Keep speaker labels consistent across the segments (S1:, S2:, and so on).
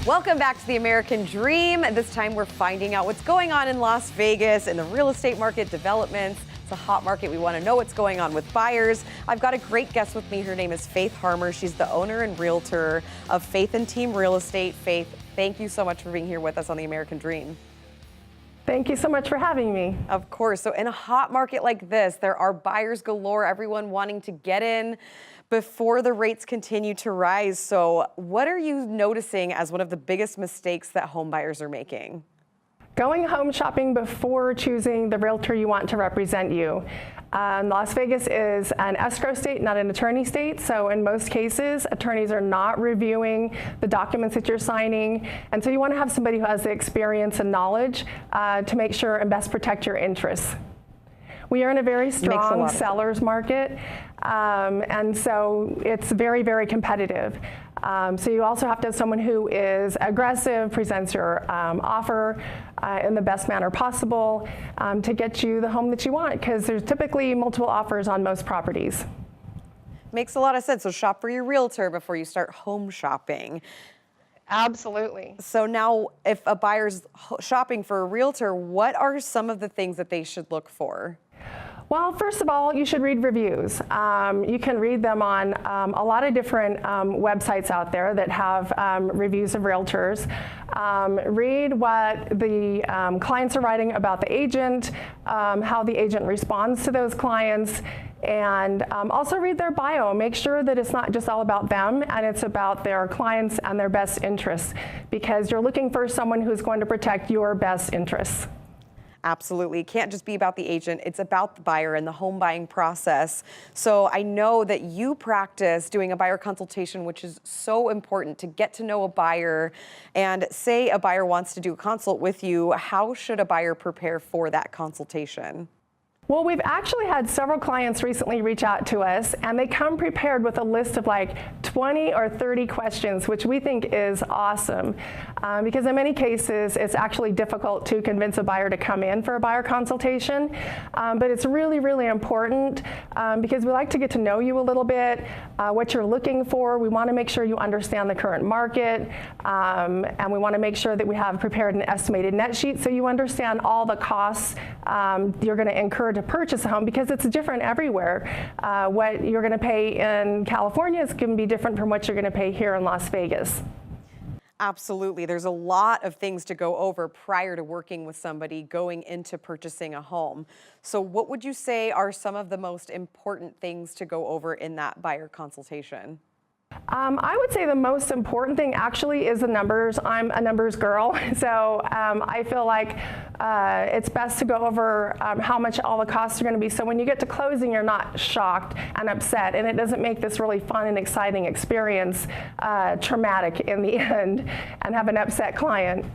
S1: Welcome back to the American Dream. This time we're finding out what's going on in Las Vegas in the real estate market, developments. It's a hot market. We want to know what's going on with buyers. I've got a great guest with me. Her name is Faith Harmer. She's the owner and realtor of Faith&Team Real Estate. Faith, thank you so much for being here with us on the American Dream.
S2: Thank you so much for having me.
S1: Of course. So in a hot market like this, there are buyers galore, everyone wanting to get in before the rates continue to rise. So what are you noticing as one of the biggest mistakes that home buyers are making?
S2: Going home shopping before choosing the realtor you want to represent you. Las Vegas is an escrow state, not an attorney state. So in most cases, attorneys are not reviewing the documents that you're signing. And so you want to have somebody who has the experience and knowledge to make sure and best protect your interests. We are in a very strong seller's market, and so it's very, very competitive. So you also have to have someone who is aggressive, presents your offer in the best manner possible to get you the home that you want, because there's typically multiple offers on most properties.
S1: Makes a lot of sense. So shop for your realtor before you start home shopping.
S2: Absolutely. So
S1: now if a buyer's shopping for a realtor, what are some of the things that they should look for?
S2: Well, first of all, you should read reviews. You can read them on a lot of different websites out there that have reviews of realtors. Read what the clients are writing about the agent, how the agent responds to those clients, and also read their bio. Make sure that it's not just all about them and it's about their clients and their best interests, because you're looking for someone who's going to protect your best interests.
S1: Absolutely. It can't just be about the agent. It's about the buyer and the home buying process. So I know that you practice doing a buyer consultation, which is so important to get to know a buyer. And say a buyer wants to do a consult with you, how should a buyer prepare for that consultation?
S2: Well, we've actually had several clients recently reach out to us, and they come prepared with a list of like 20 or 30 questions, which we think is awesome. Because in many cases, it's actually difficult to convince a buyer to come in for a buyer consultation. But it's really, really important because we like to get to know you a little bit, what you're looking for. We want to make sure you understand the current market, and we want to make sure that we have prepared an estimated net sheet so you understand all the costs you're going to incur to purchase a home, because it's different everywhere. What you're going to pay in California is going to be different from what you're going to pay here in Las Vegas.
S1: Absolutely. There's a lot of things to go over prior to working with somebody going into purchasing a home. So what would you say are some of the most important things to go over in that buyer consultation?
S2: I would say the most important thing actually is the numbers. I'm a numbers girl, so I feel like it's best to go over how much all the costs are going to be, so when you get to closing, you're not shocked and upset, and it doesn't make this really fun and exciting experience traumatic in the end and have an upset client.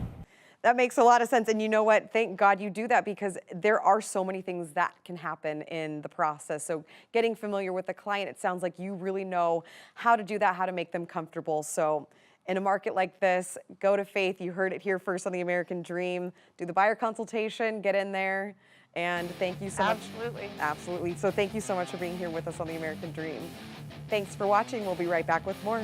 S1: That makes a lot of sense. And you know what? Thank God you do that, because there are so many things that can happen in the process. So getting familiar with the client, it sounds like you really know how to do that, how to make them comfortable. So in a market like this, go to Faith. You heard it here first on the American Dream. Do the buyer consultation, get in there. And thank you so much. Absolutely. So thank you so much for being here with us on the American Dream. Thanks for watching. We'll be right back with more.